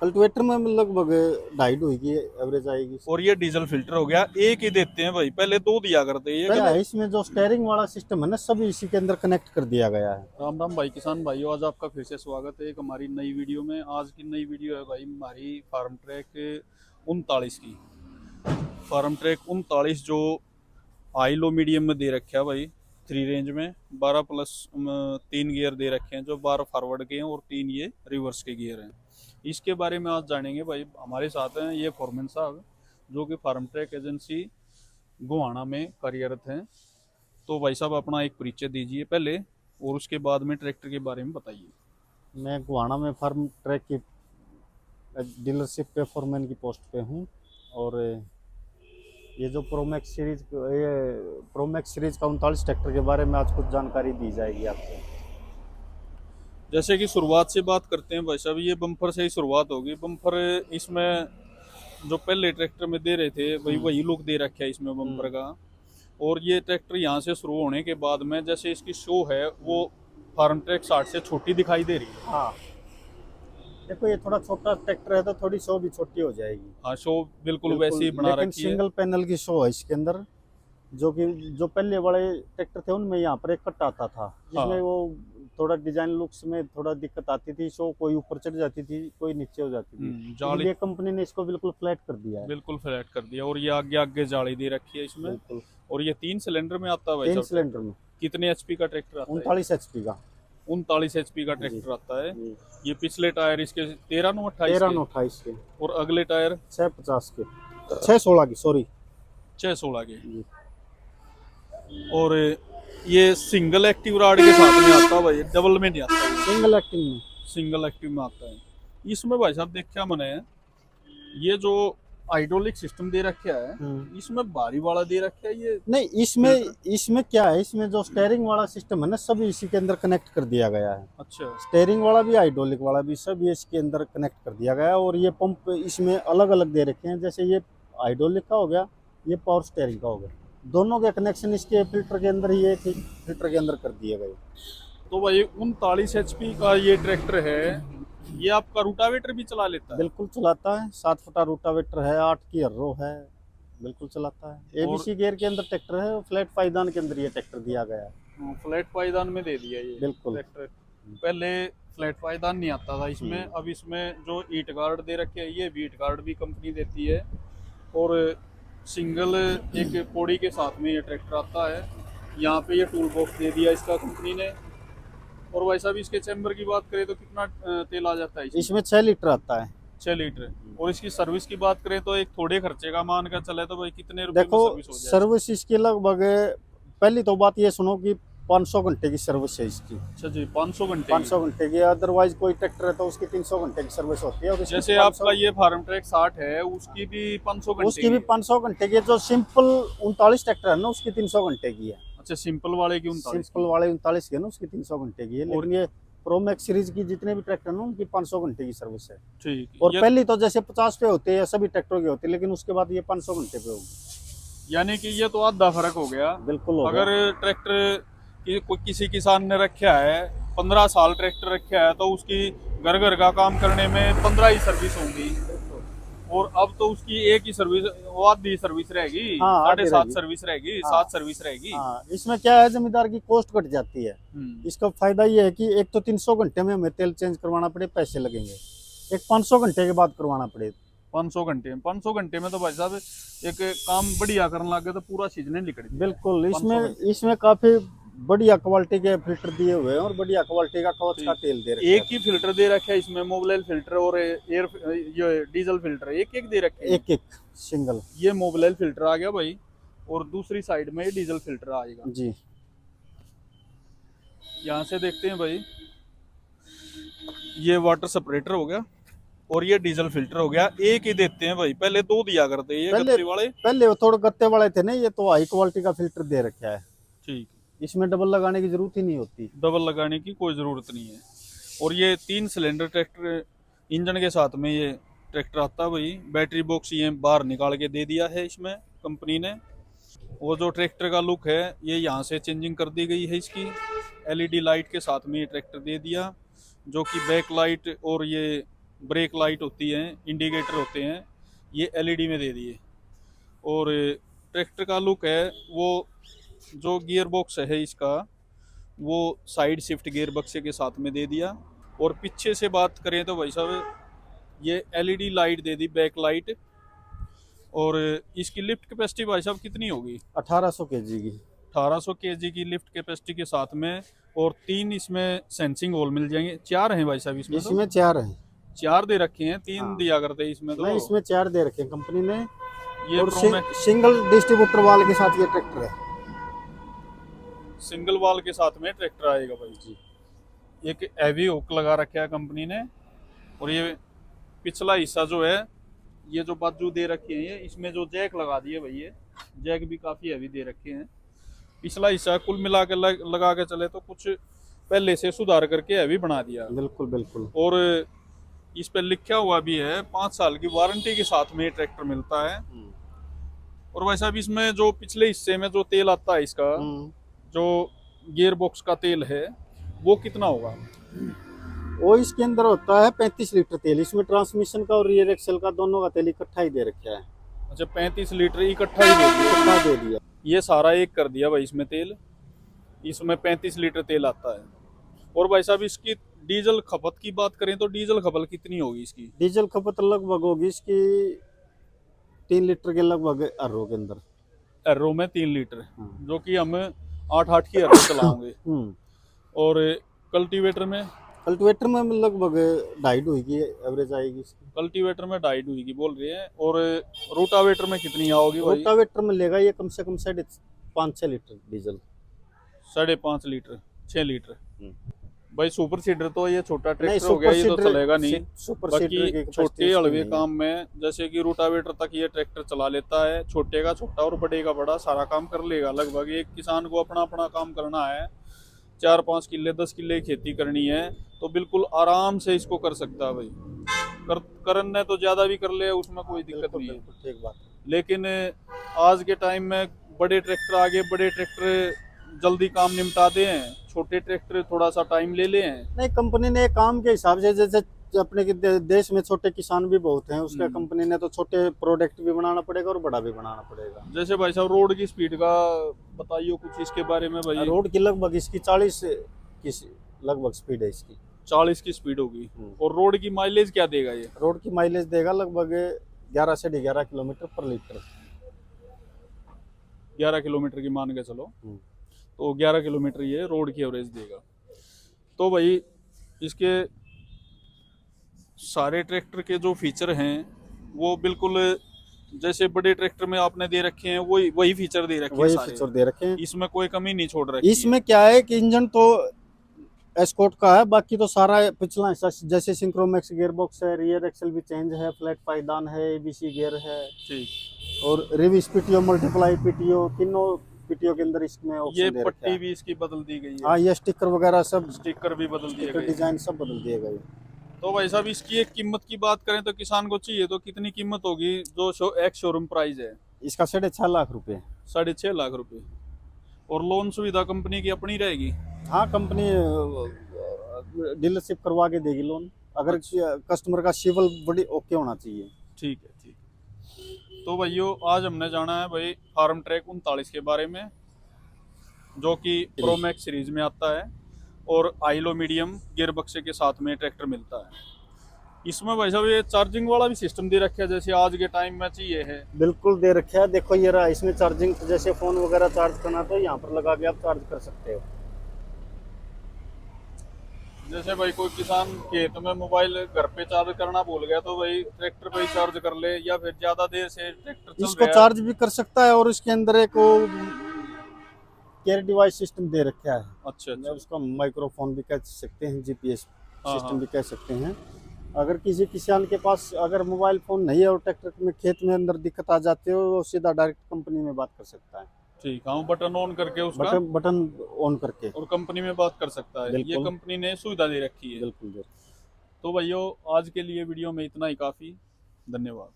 Cultivator में लगभग 2.5 की एवरेज आएगी। और ये डीजल फिल्टर हो गया, एक ही देते हैं भाई, पहले दो दिया करते ये क्या गलत। है इसमें जो स्टेयरिंग वाला सिस्टम है ना, सब इसी के अंदर कनेक्ट कर दिया गया है। राम राम भाई किसान भाइयों, आज आपका फिर से स्वागत है एक हमारी नई वीडियो में। आज की नई वीडियो है भाई हमारी फार्म ट्रैक 39 की। फार्म ट्रैक 39 जो हाई लो मीडियम में दे रखे है भाई, 3 रेंज में 12+3 गियर दे रखे हैं, जो 12 फॉरवर्ड के हैं और 3 ये रिवर्स के गियर हैं। इसके बारे में आज जानेंगे भाई। हमारे साथ हैं ये फोरमैन साहब, जो कि फार्म ट्रैक एजेंसी गोहाना में कार्यरत हैं। तो भाई साहब अपना एक परिचय दीजिए पहले, और उसके बाद में ट्रैक्टर के बारे में बताइए। मैं गोहाना में फार्म ट्रैक की डीलरशिप पे फोरमैन की पोस्ट पे हूँ। और ये जो प्रोमैक्स सीरीज का 39 ट्रैक्टर के बारे में आज कुछ जानकारी दी जाएगी आपको। जैसे कि शुरुआत से बात करते हैं भाई साहब, ये बम्पर से ही शुरुआत होगी। बम्पर इसमें जो पहले ट्रैक्टर में दे रहे थे वही वही लुक दे रखा है इसमें बम्पर का। और ये ट्रैक्टर यहाँ से शुरू होने के बाद में जैसे इसकी शो है वो फार्म ट्रैक 60 से छोटी दिखाई दे रही है। हाँ, देखो ये थोड़ा छोटा ट्रैक्टर है तो थोड़ी शो भी छोटी हो जाएगी। हाँ, शो बिल्कुल वैसे ही बना लेकिन रखी है। सिंगल पैनल की शो है इसके अंदर। जो कि जो पहले बड़े ट्रैक्टर थे उनमें यहाँ पर एक कट आता था, जिसमें हाँ। वो थोड़ा डिजाइन लुक्स में थोड़ा दिक्कत आती थी। शो कोई ऊपर चढ़ जाती थी, कोई नीचे हो जाती थी। जाली इसलिए कंपनी ने इसको बिल्कुल फ्लैट कर दिया है। बिल्कुल फ्लैट कर दिया, और ये आगे आगे जाली दे रखी है इसमें। बिल्कुल और ये 3 सिलेंडर में आता है भाई 3 साहब सिलेंडर ट्रैक्टर। में कितने एचपी का ट्रैक्टर आता है? 39 HP का। 39 एचपी का जी ट्रैक्टर आता है। जी। ये पिछले टायर इसके 13/28 13 के, 28 के, और अगले टायर 650 के, 616 की, सॉरी। 6/16 के। जी। और ये सिंगल एक्टिव राड के साथ में आता है भाई, डबल में नहीं आता है। सिंगल एक्टिंग में। सिंगल एक्टिव में आता है। इसमें भाई साहब देखा मैंने, ये जो हाइड्रोलिक सिस्टम दे रखा है, इसमें भारी वाला दे रखा है ये। नहीं, इसमें क्या है, इसमें जो स्टेयरिंग वाला सिस्टम है ना, सब इसी के अंदर कनेक्ट कर दिया गया है। अच्छा। स्टेयरिंग वाला भी, हाइड्रोलिक वाला भी, सब ये इसके अंदर कनेक्ट कर दिया गया है। और ये पंप इसमें अलग अलग दे रखे हैं। जैसे ये हाइड्रोलिक का हो गया, ये पावर स्टेयरिंग का हो गया। दोनों के कनेक्शन इसके फिल्टर के अंदर ही, एक ही फिल्टर के अंदर कर दिए गए। तो भाई 39 एचपी का ये ट्रैक्टर है, ये आपका रूटावेटर भी चला लेता है? बिल्कुल चलाता है। 7 फुटा रूटावेटर है, 8 की हर्रो है, बिल्कुल चलाता है। एबीसी गियर के अंदर ट्रैक्टर है, फ्लैट पायदान के अंदर ये ट्रैक्टर दिया गया है। फ्लैट पायदान में दे दिया ये बिल्कुल। ट्रैक्टर। पहले फ्लैट पायदान नहीं आता था इसमें। अब इसमें जो ईट गार्ड दे रखे हैं, ये वीट गार्ड भी कंपनी देती है। और सिंगल एक पौड़ी के साथ में ये ट्रैक्टर आता है। यहाँ पे ये टूल बॉक्स दे दिया इसका कंपनी ने। और वैसा भी इसके चैम्बर की बात करें तो कितना तेल आ जाता है इसमें 6 लीटर आता है। 6 लीटर। और इसकी सर्विस की बात करें तो एक थोड़े खर्चे का मान कर चले तो भाई कितने रुपए में देखो, सर्विस हो जाए? सर्विस इसकी लगभग, पहली तो बात ये सुनो कि 500 घंटे की सर्विस है इसकी। अच्छा जी, 500 घंटे 500 घंटे की। अदरवाइज कोई ट्रैक्टर है तो उसकी 300 घंटे की सर्विस होती है। और इसकी जैसे 500 आपका ये फार्म ट्रैक 60 है, उसकी भी 500 घंटे उसकी भी की है। 500 घंटे की। जो सिंपल 39 ट्रैक्टर है ना, उसकी 300 घंटे की है। अच्छा, सिंपल वाले की 39 सिंपल वाले 39 की है ना, उसकी 300 घंटे की है। लेकिन ये प्रोमैक्स सीरीज की जितने भी ट्रैक्टर है ना, उनकी 500 घंटे की सर्विस है। ठीक। और पहली तो जैसे 50 पे होते हैं सभी ट्रैक्टरों की होती है, लेकिन उसके बाद ये 500 घंटे पे होगी। यानी कि ये तो आधा फर्क हो गया। बिल्कुल होगा। अगर ट्रैक्टर कोई किसी किसान ने रखा है, 15 साल ट्रैक्टर रखा है, तो उसकी घर घर का काम करने में 15 ही सर्विस होंगी। और अब तो उसकी एक ही सर्विस, वो आधी सर्विस रहेगी। हाँ, 7.5 सर्विस रहेगी, हाँ, 7 सर्विस रहेगी। हाँ, इसमें क्या है, जमींदार की कॉस्ट घट जाती है। इसका फायदा ये है कि एक तो 300 घंटे में हमें तेल चेंज करवाना पड़े, पैसे लगेंगे। एक 500 घंटे के बाद करवाना पड़े। 500 घंटे में, 500 घंटे में तो भाई साहब एक काम बढ़िया करने लगे तो पूरा सीजन निकल। बिल्कुल। इसमें काफी बढ़िया क्वालिटी के फिल्टर दिए हुए हैं और बढ़िया क्वालिटी का कवच का तेल दे रखे हैं। एक ही फिल्टर दे रखा है इसमें, मोबिल फिल्टर और एयर ये डीजल फिल्टर एक एक दे रखे हैं। एक एक सिंगल। ये मोबिल फिल्टर आ गया भाई, और दूसरी साइड में ये डीजल फिल्टर आएगा जी। यहाँ से देखते हैं भाई, ये वाटर सेपरेटर हो गया और ये डीजल फिल्टर हो गया। एक ही देते हैं भाई, पहले दो दिया करते हैं ये गत्ते वाले। पहले वो थोड़े गत्ते वाले थे ना, ये तो हाई क्वालिटी का फिल्टर दे रखा है। ठीक। इसमें डबल लगाने की जरूरत ही नहीं होती। डबल लगाने की कोई ज़रूरत नहीं है। और ये 3 सिलेंडर ट्रैक्टर इंजन के साथ में ये ट्रैक्टर आता है भाई। बैटरी बॉक्स ये बाहर निकाल के दे दिया है इसमें कंपनी ने। वो जो ट्रैक्टर का लुक है ये यहाँ से चेंजिंग कर दी गई है इसकी। LED लाइट के साथ में ये ट्रैक्टर दे दिया, जो कि बैक लाइट और ये ब्रेक लाइट होती हैं, इंडिकेटर होते हैं, ये एलईडी में दे दिए। और ट्रैक्टर का लुक है वो, जो गियर बॉक्स है इसका वो साइड शिफ्ट गियर बक्से के साथ में दे दिया। और पीछे से बात करें तो भाई साहब ये एलईडी लाइट दे दी, बैक लाइट। और इसकी लिफ्ट कैपेसिटी भाई साहब कितनी होगी? 1800 kg की। 1800 kg की लिफ्ट कैपेसिटी के साथ में। और 3 इसमें सेंसिंग होल मिल जाएंगे। 4 हैं भाई साहब इसमें? इसमें 4 हैं। 4 दे रखे हैं, 3 हाँ। दिया करते इसमें तो। नहीं, इसमें 4 दे रखे हैं कंपनी ने। ये और प्रोमैक्स सिंगल डिस्ट्रीब्यूटर वाल के साथ ये ट्रैक्टर है। सिंगल वाल के साथ में ट्रैक्टर आएगा भाई जी। एक हैवी हुक लगा रखा है कंपनी ने। और ये पिछला हिस्सा जो है, ये जो बाजू दे रखे हैं, ये इसमें जो जैक लगा दिए भाई, ये जैक भी काफी हैवी दे रखे हैं। पिछला हिस्सा कुल मिला के लगा के चले तो कुछ पहले से सुधार करके हैवी बना दिया। बिल्कुल बिल्कुल। और इस पे लिखा हुआ भी है 5 साल की वारंटी के साथ में ये ट्रैक्टर मिलता है। और वैसा भी इसमें जो पिछले हिस्से में जो तेल आता है इसका, जो गियर बॉक्स का तेल है, वो कितना होगा? वो इसके अंदर होता है 35 लीटर तेल। इसमें ट्रांसमिशन का और रियर एक्सल का दोनों का तेल इकट्ठा ही दे रखा है। अच्छा, 35 लीटर इकट्ठा ही दे दिया? इकट्ठा दे दिया। ये सारा एक कर दिया भाई इसमें तेल। इसमें 35 लीटर तेल आता है। और भाई साहब इसकी डीजल खपत की बात करें तो डीजल खपत कितनी होगी इसकी? डीजल खपत लगभग होगी इसकी 3 लीटर के लगभग एरो के अंदर। एरो में 3 लीटर, जो कि हम 8 की एरो चलाओगे। और कल्टीवेटर में? कल्टीवेटर में लगभग 2.5 हुई की एवरेज आएगी इसकी। कल्टीवेटर में 2.5 हुई की बोल रही है। और रोटावेटर में कितनी आओगी भाई? रोटावेटर में लेगा ये कम से कम 5.5-6 लीटर डीजल। 5.5 litre, 6 litre. भाई सुपर सीडर तो ये छोटा ट्रैक्टर हो गया, ये तो चलेगा नहीं। बाकी छोटे हलवे काम में, जैसे कि रोटावेटर तक ये ट्रैक्टर चला लेता है। छोटे का छोटा और बड़े का बड़ा सारा काम कर लेगा लगभग। एक किसान को अपना अपना काम करना है, 4-5 किले 10 किले खेती करनी है, तो बिल्कुल आराम से इसको कर सकता है भाई। करने तो ज्यादा भी कर ले, उसमें कोई दिक्कत नहीं है। ठीक बात। लेकिन आज के टाइम में बड़े ट्रैक्टर आगे, बड़े ट्रैक्टर जल्दी काम निपटाते हैं, छोटे ट्रैक्टर थोड़ा सा टाइम ले ले हैं। नहीं, कंपनी ने काम के हिसाब से, जैसे अपने देश में छोटे किसान भी बहुत हैं, उसका कंपनी ने तो छोटे प्रोडक्ट भी बनाना पड़ेगा और बड़ा भी बनाना पड़ेगा। जैसे भाई साहब रोड की स्पीड का बताइए कुछ इसके बारे में भाई। रोड की लगभग इसकी 40 की लगभग स्पीड है इसकी। 40 की स्पीड होगी। और रोड की माइलेज क्या देगा ये? रोड की माइलेज देगा लगभग 11 से 11 किलोमीटर पर लीटर। 11 किलोमीटर की मान के चलो, तो 11 किलोमीटर ये रोड की एवरेज देगा। तो भाई इसके सारे ट्रैक्टर के जो फीचर हैं वो बिल्कुल जैसे बड़े ट्रैक्टर में आपने दे रखे हैं, वही फीचर दे रखे हैं। वही फीचर दे रखे हैं, इसमें कोई कमी नहीं छोड़ रखी। इसमें क्या है कि इंजन तो एस्कॉर्ट का है, बाकी तो सारा पिछला हिस्सा जैसे सिंक्रोमैक्स गियर बॉक्स है, रियर एक्सल भी चेंज है, फ्लैट पायदान है, एबीसी गियर है, ठीक। और रिविस पीटीओ, मल्टीप्लाई पीटीओ, तीनों पीटीओ के अंदर इसमें ऑप्शन ये दे रखा पट्टी है। भी इसकी बदल दी गई है। हाँ, ये स्टिकर वगैरह सब, स्टिकर भी बदल दिए गए, डिजाइन सब बदल दिए गए। तो भाई साहब इसकी एक कीमत की बात करें तो किसान को चाहिए तो कितनी कीमत होगी? जो एक्स शोरूम प्राइस है इसका 6.5 लाख रुपए। 6.5 लाख रुपए। और लोन सुविधा कंपनी की अपनी रहेगी? हाँ, कंपनी डीलरशिप करवा के देगी लोन, अगर कस्टमर का सिविल बड़ी ओके होना चाहिए। ठीक है, ठीक। तो भाइयों आज हमने जाना है भाई फार्म ट्रैक 39 के बारे में, जो कि प्रोमैक्स सीरीज में आता है और आइलो मीडियम गियर बक्से के साथ में ट्रैक्टर मिलता है। इसमें भाई साहब ये चार्जिंग वाला भी सिस्टम दे रखा है, जैसे आज के टाइम में चाहिए है। बिल्कुल दे रखा है, देखो ये रहा। इसमें चार्जिंग, जैसे फोन वगैरह चार्ज करना तो यहाँ पर लगा के आप चार्ज कर सकते हो। जैसे भाई कोई किसान खेत में मोबाइल घर पे चार्ज करना भूल गया तो भाई ट्रैक्टर पे ही चार्ज कर ले, या फिर ज्यादा देर से ट्रैक्टर चल इसको चार्ज भी कर सकता है। और इसके अंदर एक केयर डिवाइस सिस्टम दे रखा है। अच्छा। उसका माइक्रोफोन भी कह सकते हैं, जीपीएस सिस्टम भी कह सकते हैं। अगर किसी किसान के पास अगर मोबाइल फोन नहीं है और ट्रैक्टर में खेत में अंदर दिक्कत आ जाती है, वो सीधा डायरेक्ट कंपनी में बात कर सकता है। ठीक, हाँ, बटन ऑन करके उसका बटन ऑन करके और कंपनी में बात कर सकता है। ये कंपनी ने सुविधा दे रखी है। बिल्कुल। तो भाइयों आज के लिए वीडियो में इतना ही काफ़ी। धन्यवाद।